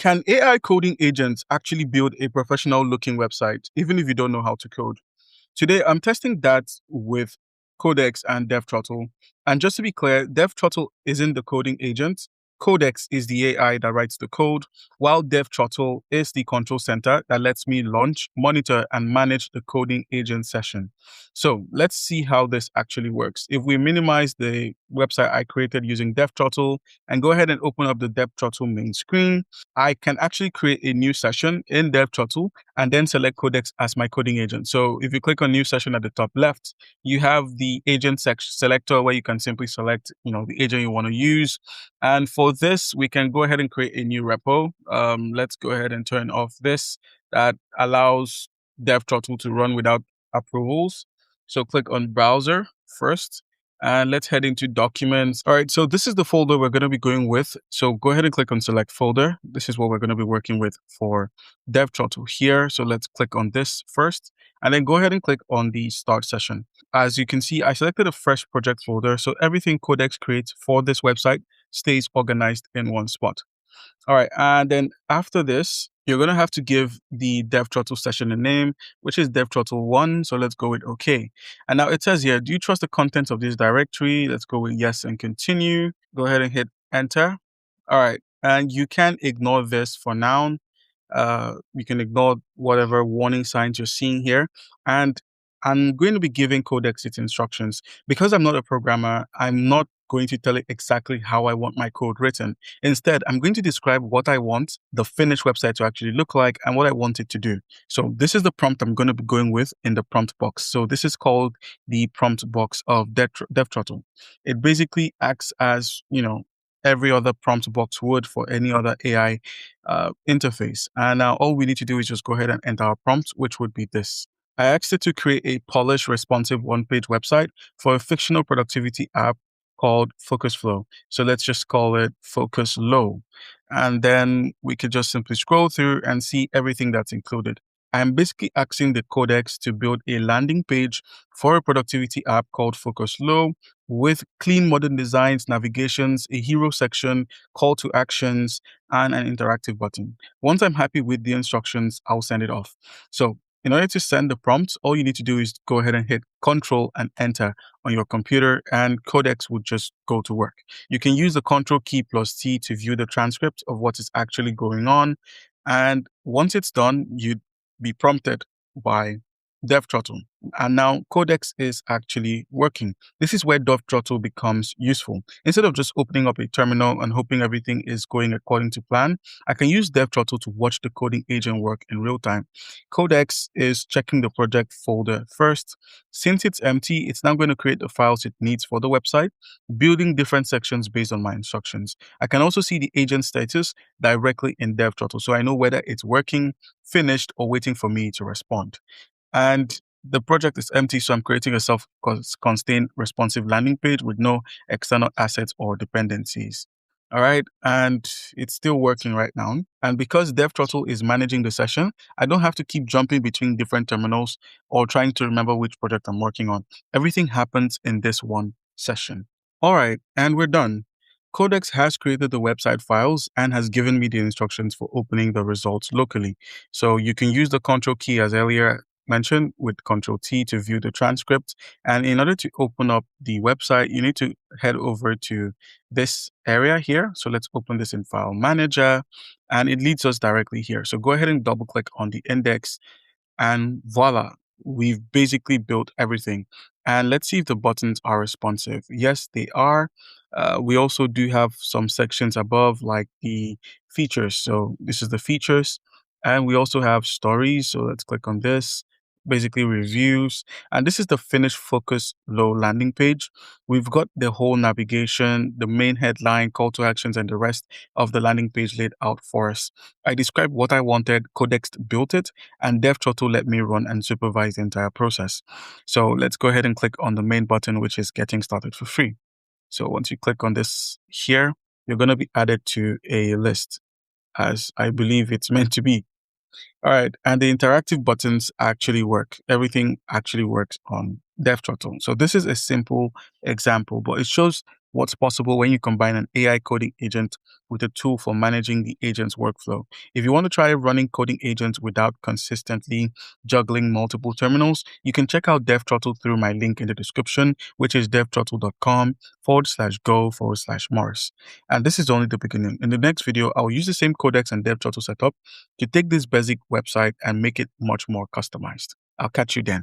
Can AI coding agents actually build a professional looking website, even if you don't know how to code? Today, I'm testing that with Codex and DevThrottle. And just to be clear, DevThrottle isn't the coding agent. Codex is the AI that writes the code, while DevThrottle is the control center that lets me launch, monitor, and manage the coding agent session. So let's see how this actually works. If we minimize the website I created using DevThrottle and go ahead and open up the DevThrottle main screen, I can actually create a new session in DevThrottle and then select Codex as my coding agent. So if you click on new session at the top left, you have the agent selector where you can simply select, the agent you want to use. And for this, we can go ahead and create a new repo. Let's go ahead and turn off this that allows DevThrottle to run without approvals. So click on browser first. And let's head into documents. All right, so this is the folder we're going to be going with. So go ahead and click on select folder. This is what we're going to be working with for DevThrottle here. So let's click on this first, and then go ahead and click on the start session. As you can see, I selected a fresh project folder. So everything Codex creates for this website stays organized in one spot. All right, and then after this, you're going to have to give the DevThrottle session a name, which is DevThrottle1. So let's go with OK. And now it says here, do you trust the contents of this directory? Let's go with yes and continue. Go ahead and hit enter. All right, and you can ignore this for now. You can ignore whatever warning signs you're seeing here. And I'm going to be giving Codex its instructions. Because I'm not a programmer, I'm not going to tell it exactly how I want my code written. Instead, I'm going to describe what I want the finished website to actually look like and what I want it to do. So this is the prompt I'm going to be going with in the prompt box. So this is called the prompt box of DevThrottle. It basically acts as, every other prompt box would for any other AI interface. And now all we need to do is just go ahead and enter our prompt, which would be this. I asked it to create a polished, responsive one-page website for a fictional productivity app called Focus Flow. So let's just call it Focus Low. And then we could just simply scroll through and see everything that's included. I'm basically asking the Codex to build a landing page for a productivity app called Focus Low with clean modern designs, navigations, a hero section, call to actions, and an interactive button. Once I'm happy with the instructions, I'll send it off. So in order to send the prompt, all you need to do is go ahead and hit Control and Enter on your computer, and Codex would just go to work. You can use the Control key plus T to view the transcript of what is actually going on. And once it's done, you'd be prompted by DevThrottle. And now Codex is actually working. This is where DevThrottle becomes useful. Instead of just opening up a terminal and hoping everything is going according to plan, I can use DevThrottle to watch the coding agent work in real time. Codex is checking the project folder first. Since it's empty, it's now going to create the files it needs for the website, building different sections based on my instructions. I can also see the agent status directly in DevThrottle, so I know whether it's working, finished, or waiting for me to respond. And the project is empty, so I'm creating a self-contained responsive landing page with no external assets or dependencies. All right, and it's still working right now. And because DevThrottle is managing the session, I don't have to keep jumping between different terminals or trying to remember which project I'm working on. Everything happens in this one session. All right, and we're done. Codex has created the website files and has given me the instructions for opening the results locally. So you can use the Control key as earlier mentioned with Control T to view the transcript. And in order to open up the website, you need to head over to this area here. So let's open this in File Manager, and it leads us directly here. So go ahead and double click on the index, and voila, we've basically built everything. And let's see if the buttons are responsive. Yes, they are. We also do have some sections above, like the features. So this is the features. And we also have stories. So let's click on this. Basically reviews. And this is the finished Focus Low landing page. We've got the whole navigation, the main headline, call to actions, and the rest of the landing page laid out for us. I described what I wanted, Codex built it, and DevThrottle let me run and supervise the entire process. So let's go ahead and click on the main button, which is getting started for free. So once you click on this here, you're going to be added to a list, as I believe it's meant to be. All right, and the interactive buttons actually work. Everything actually works on DevThrottle. So this is a simple example, but it shows what's possible when you combine an AI coding agent with a tool for managing the agent's workflow. If you want to try running coding agents without consistently juggling multiple terminals, you can check out DevThrottle through my link in the description, which is devthrottle.com/go/Maurice. And this is only the beginning. In the next video, I'll use the same Codex and DevThrottle setup to take this basic website and make it much more customized. I'll catch you then.